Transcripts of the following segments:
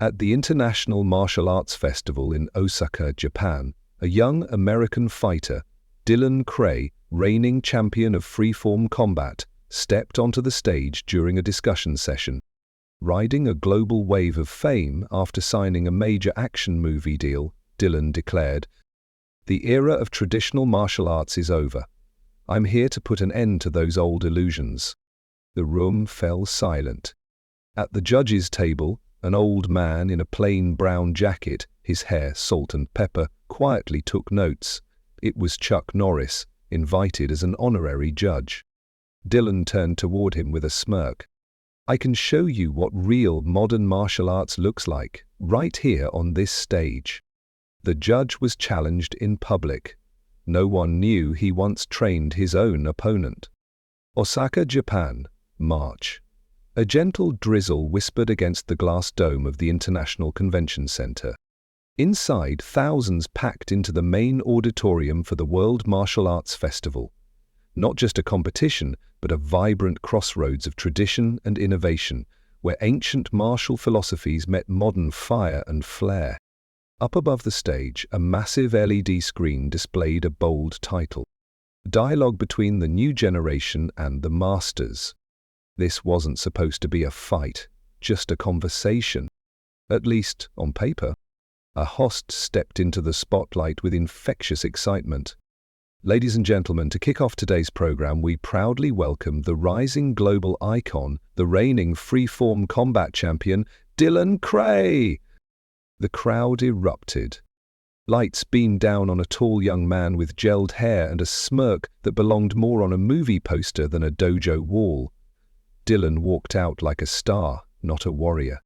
At the International Martial Arts Festival in Osaka, Japan, a young American fighter, Dylan Kray, reigning champion of freeform combat, stepped onto the stage during a discussion session. Riding a global wave of fame after signing a major action movie deal, Dylan declared, "The era of traditional martial arts is over. I'm here to put an end to those old illusions." The room fell silent. At the judges' table, an old man in a plain brown jacket, his hair salt and pepper, quietly took notes. It was Chuck Norris, invited as an honorary judge. Dylan turned toward him with a smirk. "I can show you what real modern martial arts looks like, right here on this stage." The judge was challenged in public. No one knew he once trained his own opponent. Osaka, Japan, March. A gentle drizzle whispered against the glass dome of the International Convention Center. Inside, thousands packed into the main auditorium for the World Martial Arts Festival. Not just a competition, but a vibrant crossroads of tradition and innovation, where ancient martial philosophies met modern fire and flair. Up above the stage, a massive LED screen displayed a bold title: Dialogue between the New Generation and the Masters. This wasn't supposed to be a fight, just a conversation. At least, on paper. A host stepped into the spotlight with infectious excitement. Ladies and gentlemen, to kick off today's program, we proudly welcome the rising global icon, the reigning freeform combat champion, Dylan Kray. The crowd erupted. Lights beamed down on a tall young man with gelled hair and a smirk that belonged more on a movie poster than a dojo wall. Dylan walked out like a star, not a warrior.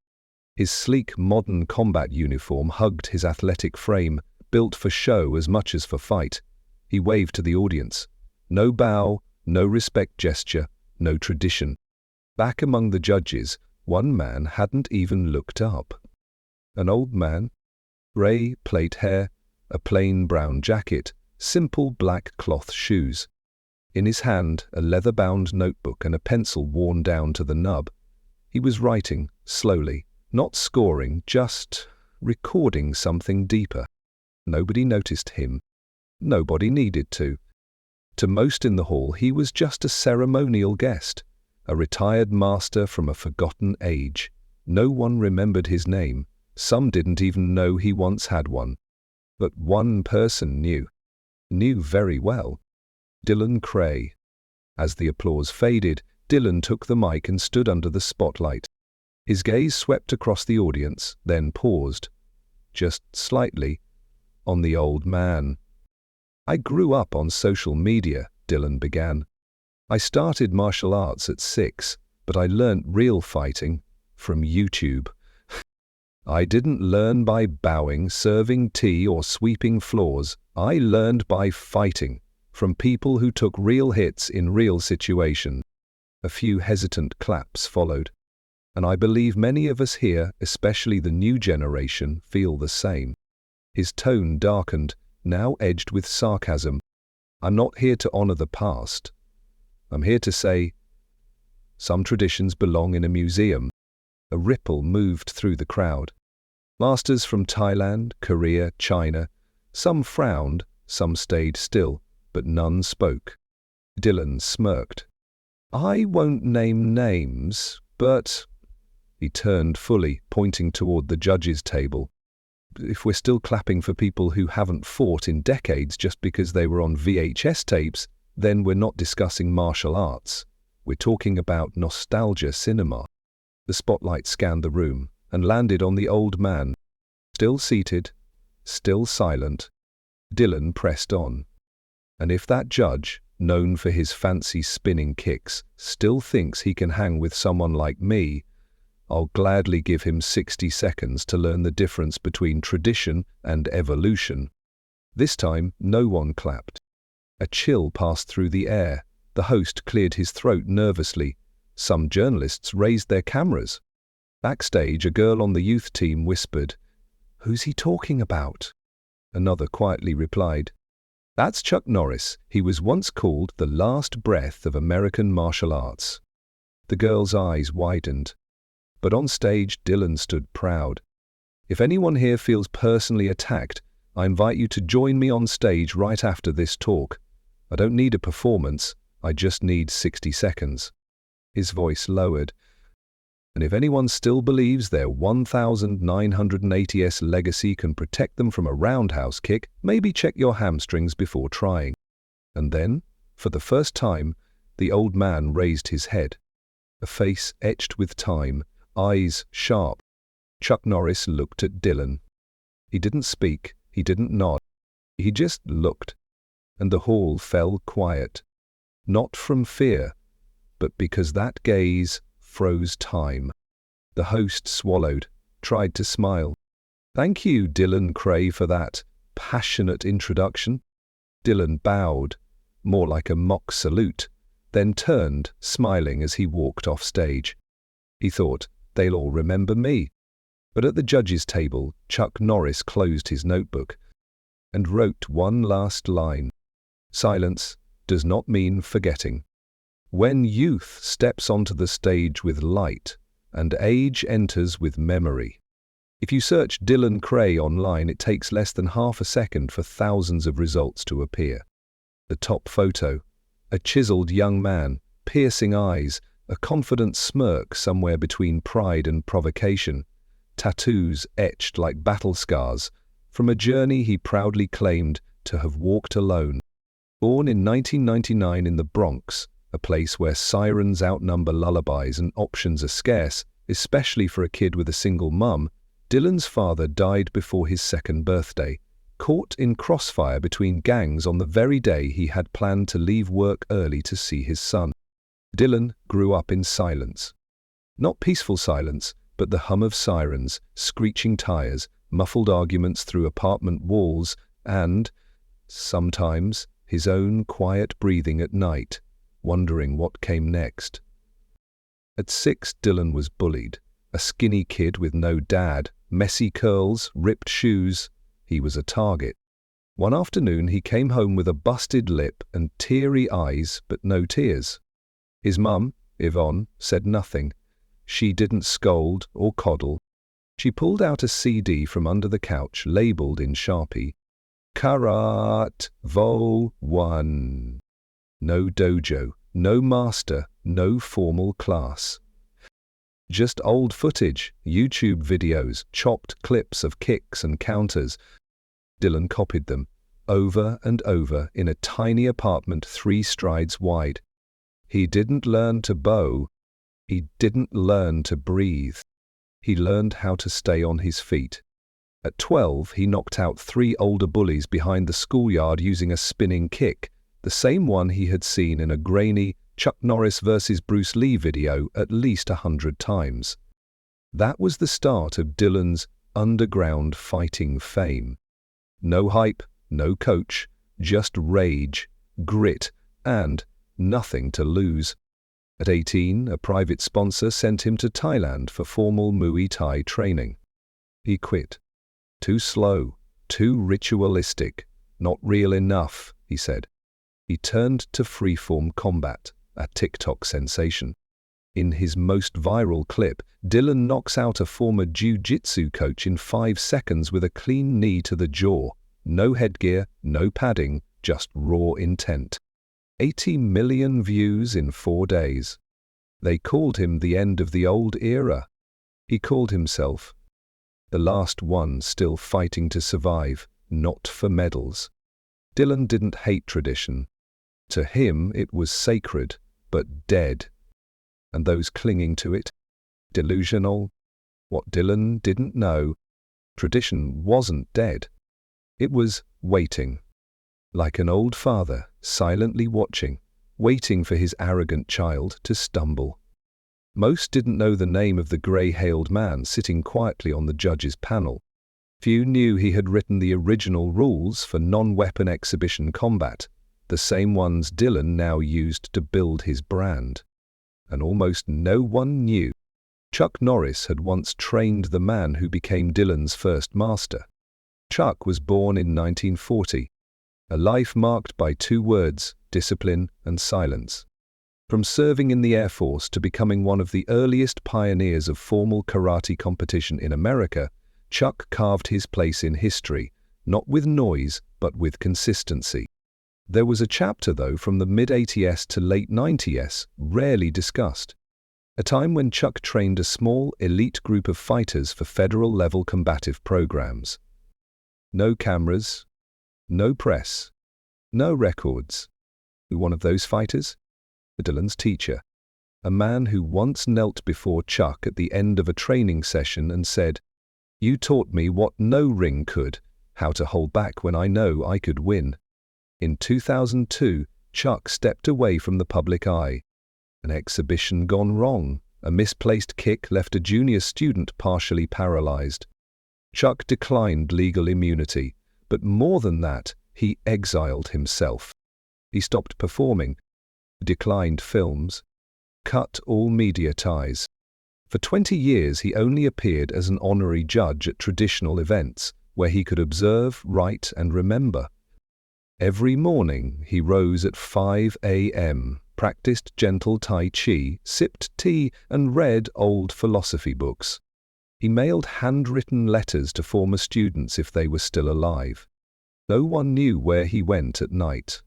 His sleek, modern combat uniform hugged his athletic frame, built for show as much as for fight. He waved to the audience. No bow, no respect gesture, no tradition. Back among the judges, one man hadn't even looked up. An old man, grey plait hair, a plain brown jacket, simple black cloth shoes. In his hand, a leather-bound notebook and a pencil worn down to the nub. He was writing, slowly, not scoring, just recording something deeper. Nobody noticed him. Nobody needed to. To most in the hall, he was just a ceremonial guest, a retired master from a forgotten age. No one remembered his name. Some didn't even know he once had one. But one person knew very well. Dylan Kray. As the applause faded, Dylan took the mic and stood under the spotlight. His gaze swept across the audience, then paused, just slightly, on the old man. "I grew up on social media," Dylan began. "I started martial arts at 6, but I learnt real fighting from YouTube. I didn't learn by bowing, serving tea, or sweeping floors. I learned by fighting, from people who took real hits in real situations." A few hesitant claps followed. And I believe many of us here, especially the new generation, feel the same. His tone darkened, now edged with sarcasm. "I'm not here to honor the past. I'm here to say, some traditions belong in a museum." A ripple moved through the crowd. Masters from Thailand, Korea, China. Some frowned, some stayed still, but none spoke. Dylan smirked. "I won't name names, but..." He turned fully, pointing toward the judges' table. "If we're still clapping for people who haven't fought in decades just because they were on VHS tapes, then we're not discussing martial arts. We're talking about nostalgia cinema." The spotlight scanned the room and landed on the old man. Still seated, still silent, Dylan pressed on. "And if that judge, known for his fancy spinning kicks, still thinks he can hang with someone like me, I'll gladly give him 60 seconds to learn the difference between tradition and evolution." This time, no one clapped. A chill passed through the air. The host cleared his throat nervously. Some journalists raised their cameras. Backstage, a girl on the youth team whispered, "Who's he talking about?" Another quietly replied, "That's Chuck Norris. He was once called the last breath of American martial arts." The girl's eyes widened. But on stage, Dylan stood proud. If anyone here feels personally attacked, I invite you to join me on stage right after this talk. I don't need a performance, I just need 60 seconds. His voice lowered. And if anyone still believes their 1980s legacy can protect them from a roundhouse kick, maybe check your hamstrings before trying. And then, for the first time, the old man raised his head. A face etched with time, eyes sharp. Chuck Norris looked at Dylan. He didn't speak, he didn't nod. He just looked. And the hall fell quiet. Not from fear, but because that gaze froze time. The host swallowed, tried to smile. Thank you, Dylan Kray, for that passionate introduction. Dylan bowed, more like a mock salute, then turned, smiling as he walked off stage. He thought, they'll all remember me. But at the judges' table, Chuck Norris closed his notebook and wrote one last line. Silence does not mean forgetting. When youth steps onto the stage with light, and age enters with memory. If you search Dylan Kray online, it takes less than half a second for thousands of results to appear. The top photo, a chiseled young man, piercing eyes, a confident smirk somewhere between pride and provocation, tattoos etched like battle scars, from a journey he proudly claimed to have walked alone. Born in 1999 in the Bronx, a place where sirens outnumber lullabies and options are scarce, especially for a kid with a single mum, Dylan's father died before his second birthday, caught in crossfire between gangs on the very day he had planned to leave work early to see his son. Dylan grew up in silence. Not peaceful silence, but the hum of sirens, screeching tires, muffled arguments through apartment walls, and, sometimes, his own quiet breathing at night, wondering what came next. At 6, Dylan was bullied. A skinny kid with no dad, messy curls, ripped shoes. He was a target. One afternoon he came home with a busted lip and teary eyes, but no tears. His mum, Yvonne, said nothing. She didn't scold or coddle. She pulled out a CD from under the couch, labeled in Sharpie. Karat Vol 1. No dojo, no master, no formal class. Just old footage, YouTube videos, chopped clips of kicks and counters. Dylan copied them, over and over, in a tiny apartment 3 strides wide. He didn't learn to bow. He didn't learn to breathe. He learned how to stay on his feet. At 12, he knocked out 3 older bullies behind the schoolyard using a spinning kick, the same one he had seen in a grainy Chuck Norris versus Bruce Lee video at least 100 times. That was the start of Dylan's underground fighting fame. No hype, no coach, just rage, grit, and nothing to lose. At 18, a private sponsor sent him to Thailand for formal Muay Thai training. He quit. Too slow, too ritualistic, not real enough, he said. He turned to freeform combat, a TikTok sensation. In his most viral clip, Dylan knocks out a former jiu-jitsu coach in 5 seconds with a clean knee to the jaw. No headgear, no padding, just raw intent. 80 million views in 4 days. They called him the end of the old era. He called himself the last one still fighting to survive, not for medals. Dylan didn't hate tradition. To him it was sacred, but dead. And those clinging to it? Delusional? What Dylan didn't know, tradition wasn't dead. It was waiting. Like an old father, silently watching, waiting for his arrogant child to stumble. Most didn't know the name of the grey-hailed man sitting quietly on the judges' panel. Few knew he had written the original rules for non-weapon exhibition combat, the same ones Dylan now used to build his brand. And almost no one knew Chuck Norris had once trained the man who became Dylan's first master. Chuck was born in 1940, a life marked by 2 words, discipline and silence. From serving in the Air Force to becoming one of the earliest pioneers of formal karate competition in America, Chuck carved his place in history, not with noise, but with consistency. There was a chapter, though, from the mid-80s to late 90s, rarely discussed. A time when Chuck trained a small, elite group of fighters for federal-level combative programs. No cameras, no press, no records. One of those fighters? Dylan's teacher. A man who once knelt before Chuck at the end of a training session and said, "You taught me what no ring could, how to hold back when I know I could win." In 2002, Chuck stepped away from the public eye. An exhibition gone wrong. A misplaced kick left a junior student partially paralyzed. Chuck declined legal immunity, but more than that, he exiled himself. He stopped performing, declined films, cut all media ties. For 20 years he only appeared as an honorary judge at traditional events, where he could observe, write, and remember. Every morning he rose at 5 a.m., practiced gentle Tai Chi, sipped tea, and read old philosophy books. He mailed handwritten letters to former students if they were still alive. No one knew where he went at night.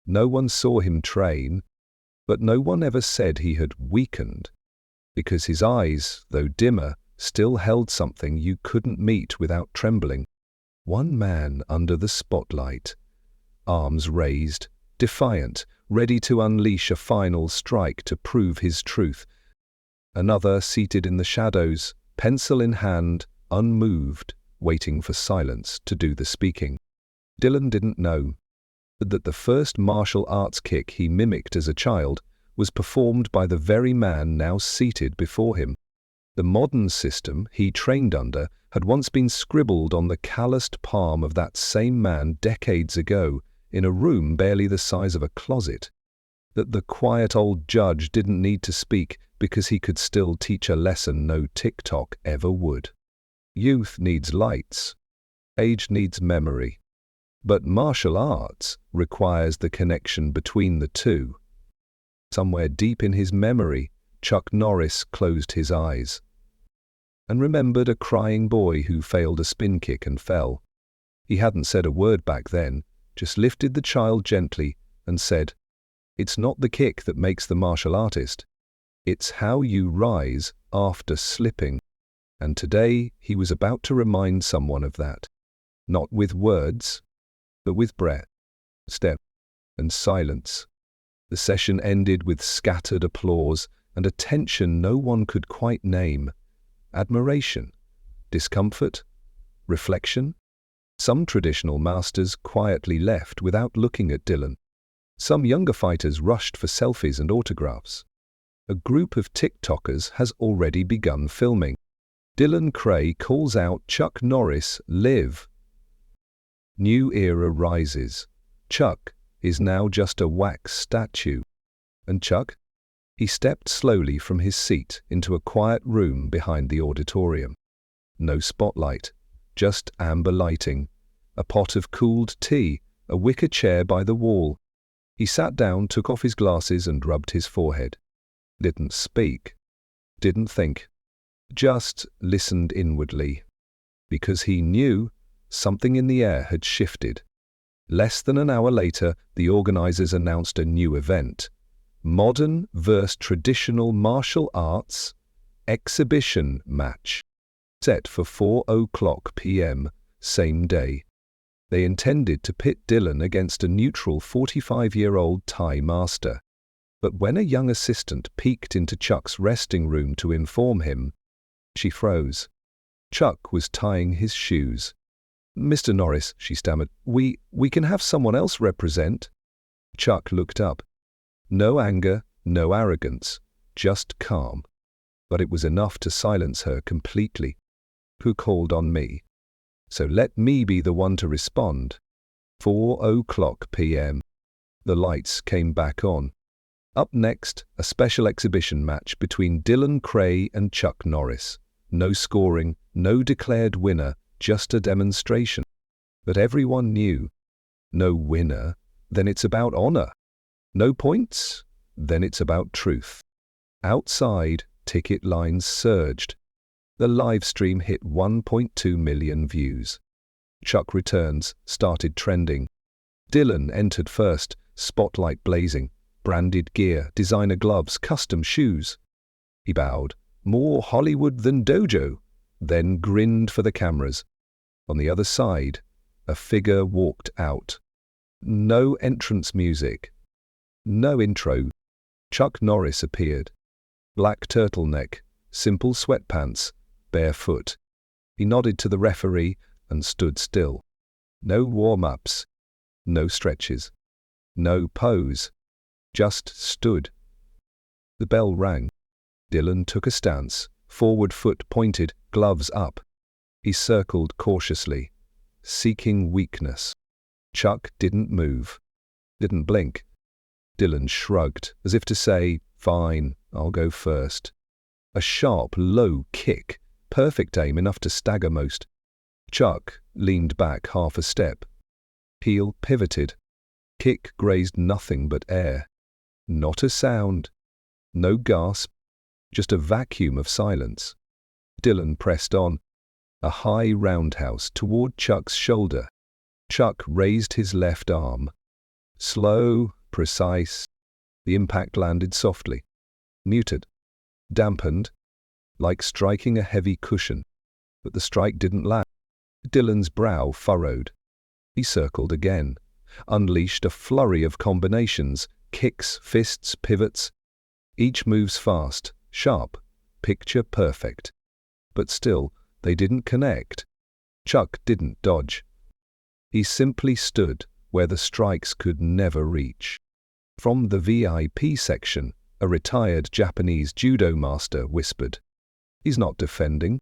No one saw him train, but no one ever said he had weakened, because his eyes, though dimmer, still held something you couldn't meet without trembling. One man under the spotlight, arms raised, defiant, ready to unleash a final strike to prove his truth. Another seated in the shadows, pencil in hand, unmoved, waiting for silence to do the speaking. Dylan didn't know that the first martial arts kick he mimicked as a child was performed by the very man now seated before him. The modern system he trained under had once been scribbled on the calloused palm of that same man decades ago in a room barely the size of a closet. That the quiet old judge didn't need to speak because he could still teach a lesson no TikTok ever would. Youth needs lights. Age needs memory. But martial arts requires the connection between the two. Somewhere deep in his memory, Chuck Norris closed his eyes and remembered a crying boy who failed a spin kick and fell. He hadn't said a word back then, just lifted the child gently and said, "It's not the kick that makes the martial artist. It's how you rise after slipping." And today he was about to remind someone of that. Not with words, but with breath, step, and silence. The session ended with scattered applause and a tension no one could quite name. Admiration, discomfort, reflection. Some traditional masters quietly left without looking at Dylan. Some younger fighters rushed for selfies and autographs. A group of TikTokers has already begun filming. Dylan Kray calls out Chuck Norris, "Live." New era rises. Chuck is now just a wax statue. And Chuck? He stepped slowly from his seat into a quiet room behind the auditorium. No spotlight, just amber lighting, a pot of cooled tea, a wicker chair by the wall. He sat down, took off his glasses and rubbed his forehead. Didn't speak. Didn't think. Just listened inwardly. Because he knew something in the air had shifted. Less than an hour later, the organizers announced a new event. Modern vs. Traditional Martial Arts Exhibition Match. Set for 4:00 p.m. same day. They intended to pit Dylan against a neutral 45-year-old Thai master. But when a young assistant peeked into Chuck's resting room to inform him, she froze. Chuck was tying his shoes. "Mr. Norris," she stammered, we can have someone else represent." Chuck looked up. No anger, no arrogance, just calm. But it was enough to silence her completely. "Who called on me? So let me be the one to respond." 4:00 p.m. The lights came back on. Up next, a special exhibition match between Dylan Kray and Chuck Norris. No scoring, no declared winner, just a demonstration. But everyone knew. No winner, then it's about honor. No points, then it's about truth. Outside, ticket lines surged. The live stream hit 1.2 million views. Chuck Returns started trending. Dylan entered first, spotlight blazing, branded gear, designer gloves, custom shoes. He bowed, more Hollywood than Dojo, then grinned for the cameras. On the other side, a figure walked out. No entrance music. No intro. Chuck Norris appeared. Black turtleneck, simple sweatpants, barefoot. He nodded to the referee and stood still. No warm-ups. No stretches. No pose. Just stood. The bell rang. Dylan took a stance, forward foot pointed, gloves up. He circled cautiously, seeking weakness. Chuck didn't move, didn't blink. Dylan shrugged, as if to say, "Fine, I'll go first." A sharp, low kick, perfect aim enough to stagger most. Chuck leaned back half a step. Heel pivoted. Kick grazed nothing but air. Not a sound. No gasp. Just a vacuum of silence. Dylan pressed on. A high roundhouse toward Chuck's shoulder. Chuck raised his left arm. Slow, precise. The impact landed softly. Muted. Dampened. Like striking a heavy cushion. But the strike didn't land. Dylan's brow furrowed. He circled again. Unleashed a flurry of combinations. Kicks, fists, pivots. Each moves fast, sharp, picture perfect. But still, they didn't connect. Chuck didn't dodge. He simply stood where the strikes could never reach. From the VIP section, a retired Japanese judo master whispered, "He's not defending.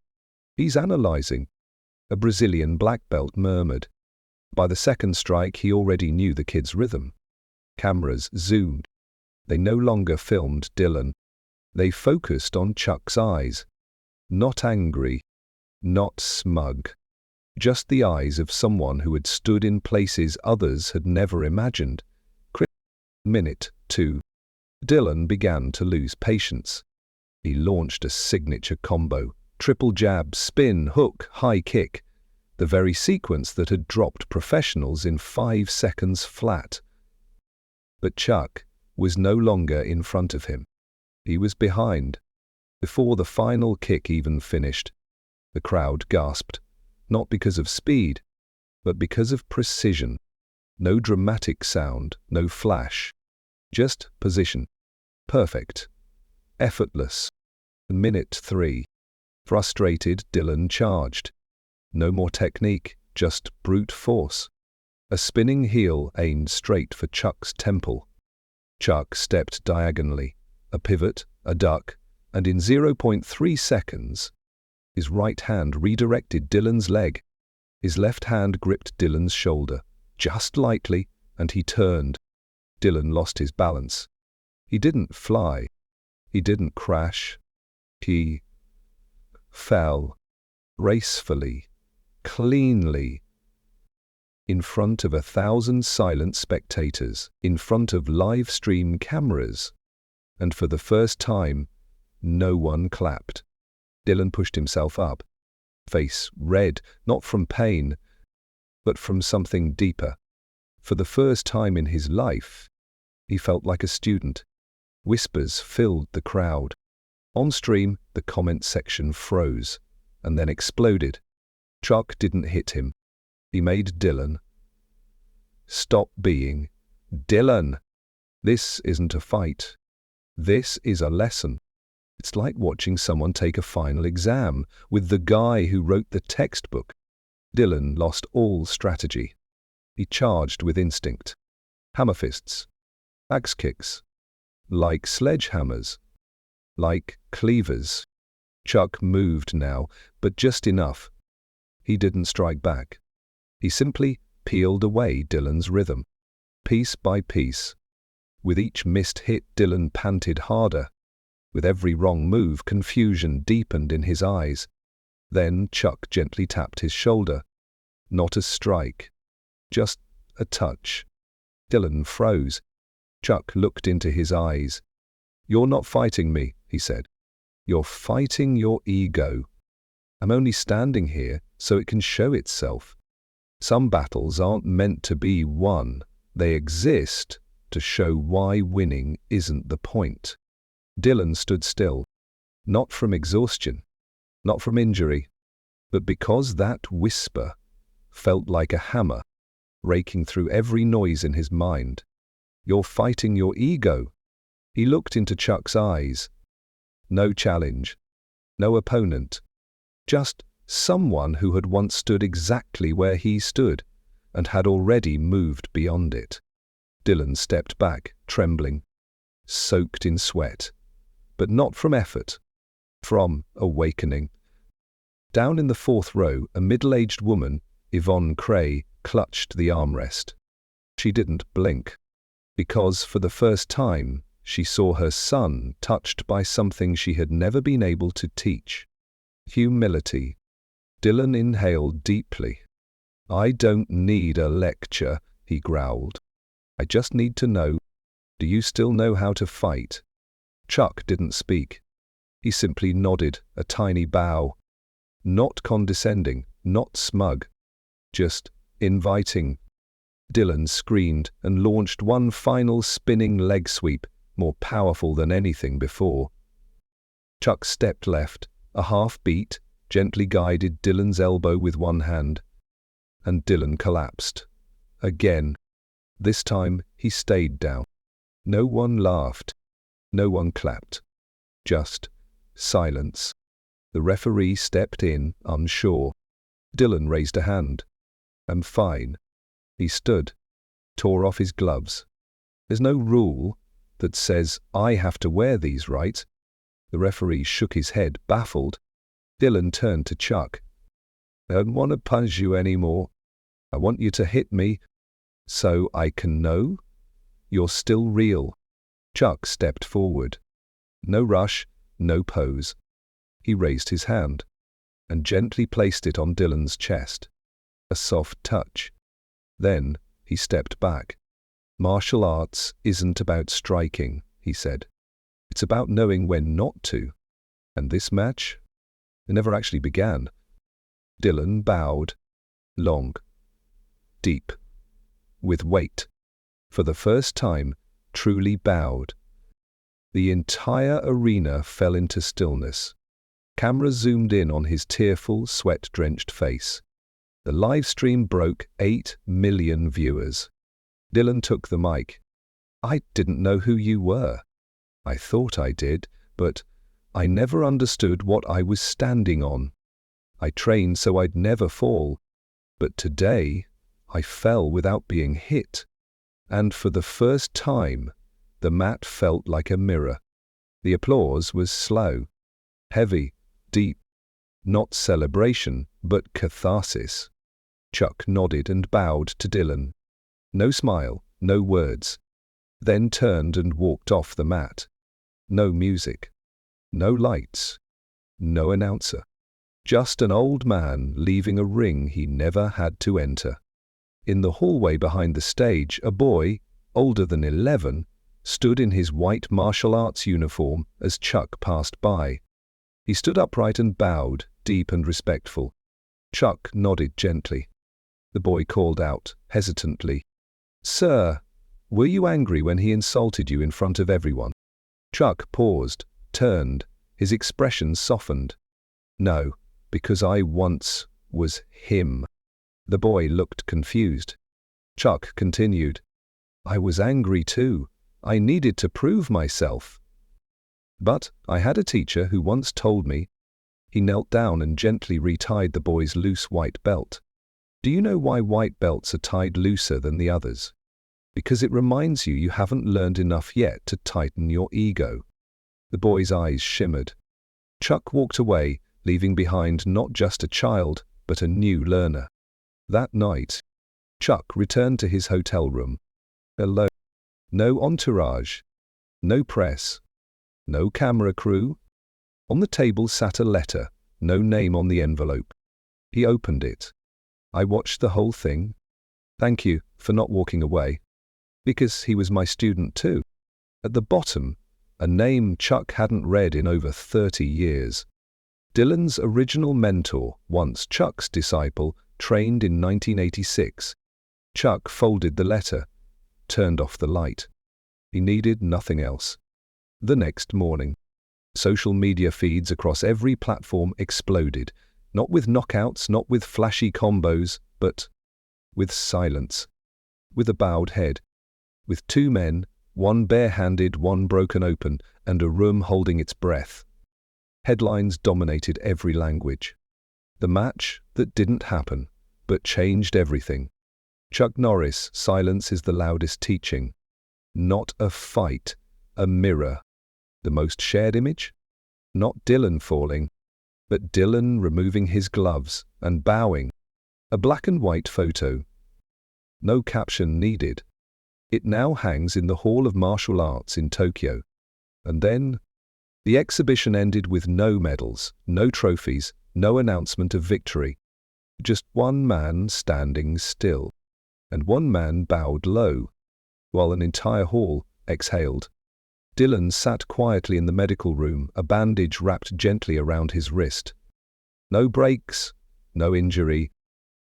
He's analyzing." A Brazilian black belt murmured. By the second strike, he already knew the kid's rhythm. Cameras zoomed. They no longer filmed Dylan. They focused on Chuck's eyes. Not angry. Not smug. Just the eyes of someone who had stood in places others had never imagined. Minute 2. Dylan began to lose patience. He launched a signature combo. Triple jab, spin, hook, high kick. The very sequence that had dropped professionals in 5 seconds flat. But Chuck was no longer in front of him. He was behind. Before the final kick even finished, the crowd gasped, not because of speed, but because of precision. No dramatic sound, no flash. Just position. Perfect. Effortless. Minute 3. Frustrated, Dylan charged. No more technique, just brute force. A spinning heel aimed straight for Chuck's temple. Chuck stepped diagonally, a pivot, a duck, and in 0.3 seconds, his right hand redirected Dylan's leg. His left hand gripped Dylan's shoulder, just lightly, and he turned. Dylan lost his balance. He didn't fly. He didn't crash. He fell, gracefully, cleanly, in front of 1,000 silent spectators, in front of live stream cameras, and for the first time, no one clapped. Dylan pushed himself up, face red, not from pain, but from something deeper. For the first time in his life, he felt like a student. Whispers filled the crowd. On stream, the comment section froze, and then exploded. Chuck didn't hit him. He made Dylan stop being Dylan. This isn't a fight. This is a lesson. It's like watching someone take a final exam with the guy who wrote the textbook. Dylan lost all strategy. He charged with instinct. Hammer fists. Axe kicks. Like sledgehammers. Like cleavers. Chuck moved now, but just enough. He didn't strike back. He simply peeled away Dylan's rhythm, piece by piece. With each missed hit, Dylan panted harder. With every wrong move, confusion deepened in his eyes. Then Chuck gently tapped his shoulder. Not a strike. Just a touch. Dylan froze. Chuck looked into his eyes. "You're not fighting me," he said. "You're fighting your ego." I'm only standing here so it can show itself. Some battles aren't meant to be won. They exist to show why winning isn't the point. Dylan stood still, not from exhaustion, not from injury, but because that whisper felt like a hammer raking through every noise in his mind. You're fighting your ego. He looked into Chuck's eyes. No challenge, no opponent, just someone who had once stood exactly where he stood and had already moved beyond it. Dylan stepped back, trembling, soaked in sweat, but not from effort, from awakening. Down in the fourth row, a middle-aged woman, Dylan Kray, clutched the armrest. She didn't blink, because for the first time she saw her son touched by something she had never been able to teach. Humility. Dylan inhaled deeply. I don't need a lecture, he growled. I just need to know. Do you still know how to fight? Chuck didn't speak. He simply nodded, a tiny bow. Not condescending, not smug. Just inviting. Dylan screamed and launched one final spinning leg sweep, more powerful than anything before. Chuck stepped left, a half beat, gently guided Dylan's elbow with one hand, and Dylan collapsed. Again. This time he stayed down. No one laughed. No one clapped. Just silence. The referee stepped in, unsure. Dylan raised a hand. I'm fine. He stood, tore off his gloves. There's no rule that says I have to wear these, right? The referee shook his head, baffled. Dylan turned to Chuck. I don't want to punch you anymore. I want you to hit me so I can know you're still real. Chuck stepped forward. No rush, no pose. He raised his hand and gently placed it on Dylan's chest. A soft touch. Then he stepped back. Martial arts isn't about striking, he said. It's about knowing when not to. And this match? It never actually began. Dylan bowed. Long. Deep. With weight. For the first time, truly bowed. The entire arena fell into stillness. Camera zoomed in on his tearful, sweat-drenched face. The live stream broke 8 million viewers. Dylan took the mic. I didn't know who you were. I thought I did, but I never understood what I was standing on. I trained so I'd never fall, but today I fell without being hit. And for the first time, the mat felt like a mirror. The applause was slow, heavy, deep. Not celebration, but catharsis. Chuck nodded and bowed to Dylan. No smile, no words. Then turned and walked off the mat. No music. No lights. No announcer. Just an old man leaving a ring he never had to enter. In the hallway behind the stage, a boy, older than 11, stood in his white martial arts uniform as Chuck passed by. He stood upright and bowed, deep and respectful. Chuck nodded gently. The boy called out, hesitantly, Sir, were you angry when he insulted you in front of everyone? Chuck paused, turned, his expression softened. No, because I once was him. The boy looked confused. Chuck continued, I was angry too. I needed to prove myself. But I had a teacher who once told me. He knelt down and gently retied the boy's loose white belt. Do you know why white belts are tied looser than the others? Because it reminds you you haven't learned enough yet to tighten your ego. The boy's eyes shimmered. Chuck walked away, leaving behind not just a child, but a new learner. That night, Chuck returned to his hotel room. Alone. No entourage. No press. No camera crew. On the table sat a letter, no name on the envelope. He opened it. I watched the whole thing. Thank you for not walking away. Because he was my student too. At the bottom, a name Chuck hadn't read in over 30 years. Dylan's original mentor, once Chuck's disciple, trained in 1986. Chuck folded the letter, turned off the light. He needed nothing else. The next morning, social media feeds across every platform exploded, not with knockouts, not with flashy combos, but with silence, with a bowed head, with two men, one barehanded, one broken open, and a room holding its breath. Headlines dominated every language. The match that didn't happen, but changed everything. Chuck Norris, silence is the loudest teaching. Not a fight, a mirror. The most shared image? Not Dylan falling, but Dylan removing his gloves and bowing. A black and white photo. No caption needed. It now hangs in the Hall of Martial Arts in Tokyo. And then, the exhibition ended with no medals, no trophies, no announcement of victory. Just one man standing still. And one man bowed low, while an entire hall exhaled. Dylan sat quietly in the medical room, a bandage wrapped gently around his wrist. No breaks, no injury,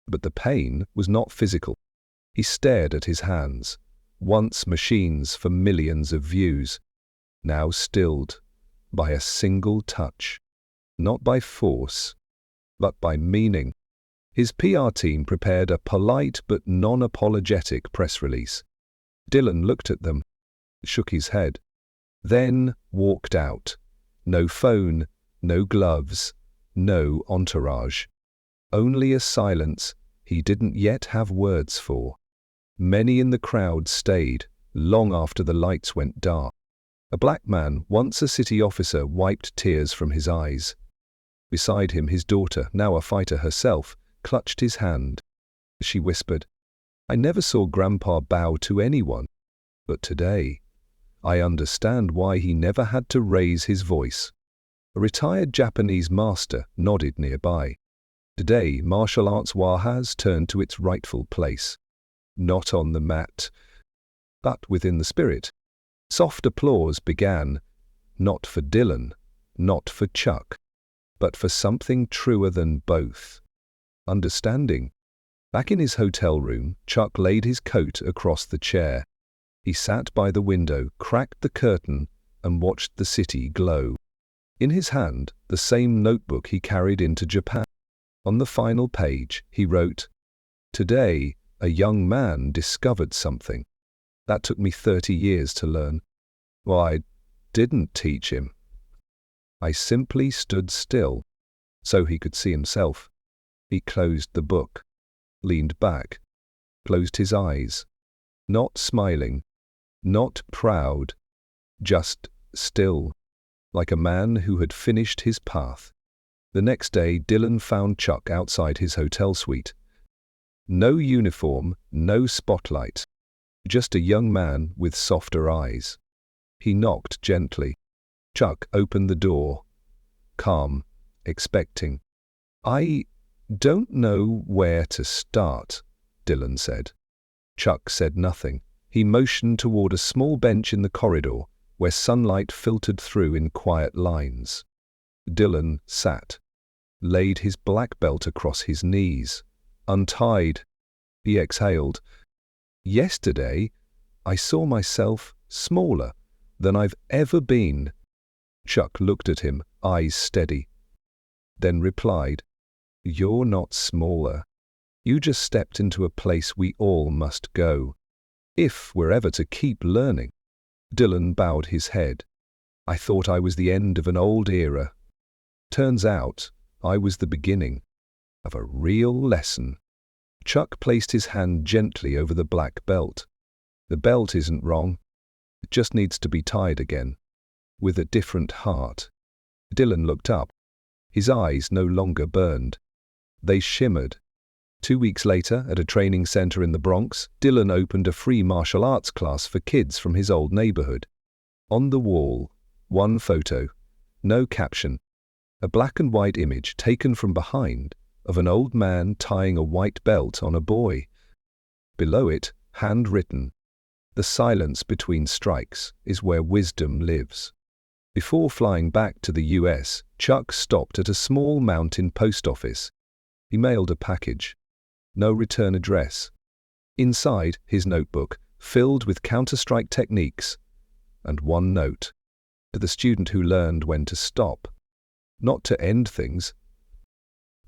but the pain was not physical. He stared at his hands, once machines for millions of views, now stilled by a single touch, not by force, but by meaning. His PR team prepared a polite but non-apologetic press release. Dylan looked at them, shook his head, then walked out. No phone, no gloves, no entourage. Only a silence he didn't yet have words for. Many in the crowd stayed, long after the lights went dark. A black man, once a city officer, wiped tears from his eyes. Beside him, his daughter, now a fighter herself, clutched his hand. She whispered, "I never saw Grandpa bow to anyone, but today, I understand why he never had to raise his voice." A retired Japanese master nodded nearby. Today, martial arts has turned to its rightful place. Not on the mat, but within the spirit. Soft applause began, not for Dylan, not for Chuck, but for something truer than both. Understanding. Back in his hotel room, Chuck laid his coat across the chair. He sat by the window, cracked the curtain, and watched the city glow. In his hand, the same notebook he carried into Japan. On the final page, he wrote, "Today, a young man discovered something. That took me 30 years to learn. Well, I didn't teach him. I simply stood still, so he could see himself." He closed the book, leaned back, closed his eyes, not smiling, not proud, just still, like a man who had finished his path. The next day, Dylan found Chuck outside his hotel suite. No uniform, no spotlight, just a young man with softer eyes. He knocked gently. Chuck opened the door, calm, expecting. "I don't know where to start," Dylan said. Chuck said nothing. He motioned toward a small bench in the corridor where sunlight filtered through in quiet lines. Dylan sat, laid his black belt across his knees, untied. He exhaled. "Yesterday, I saw myself smaller than I've ever been." Chuck looked at him, eyes steady, then replied, "You're not smaller. You just stepped into a place we all must go, if we're ever to keep learning." Dylan bowed his head. "I thought I was the end of an old era. Turns out, I was the beginning of a real lesson." Chuck placed his hand gently over the black belt. "The belt isn't wrong. It just needs to be tied again, with a different heart." Dylan looked up. His eyes no longer burned. They shimmered. 2 weeks later, at a training center in the Bronx, Dylan opened a free martial arts class for kids from his old neighborhood. On the wall, one photo, no caption, a black and white image taken from behind of an old man tying a white belt on a boy. Below it, handwritten, "The silence between strikes is where wisdom lives." Before flying back to the US, Chuck stopped at a small mountain post office. He mailed a package. No return address. Inside, his notebook, filled with counter-strike techniques, and one note. To the student who learned when to stop. Not to end things,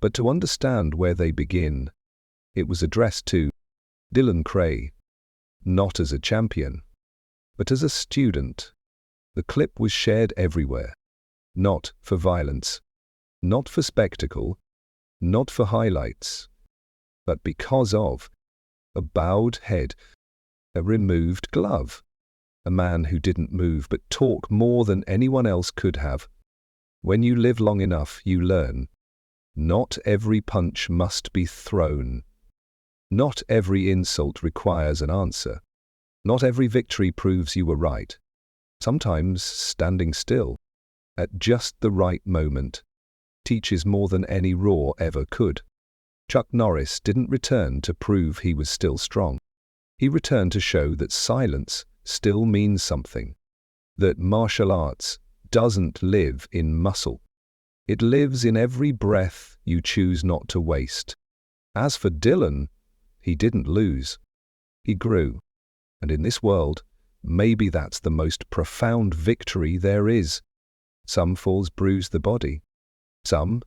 but to understand where they begin. It was addressed to Dylan Kray, not as a champion, but as a student. The clip was shared everywhere. Not for violence, not for spectacle, not for highlights, but because of a bowed head, a removed glove, a man who didn't move but talk more than anyone else could have. When you live long enough, you learn. Not every punch must be thrown. Not every insult requires an answer. Not every victory proves you were right. Sometimes standing still, at just the right moment, teaches more than any roar ever could. Chuck Norris didn't return to prove he was still strong. He returned to show that silence still means something. That martial arts doesn't live in muscle. It lives in every breath you choose not to waste. As for Dylan, he didn't lose. He grew. And in this world, maybe that's the most profound victory there is. Some falls bruise the body. Some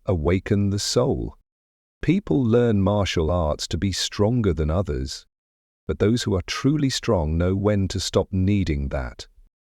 awaken the soul. People learn martial arts to be stronger than others, but those who are truly strong know when to stop needing that.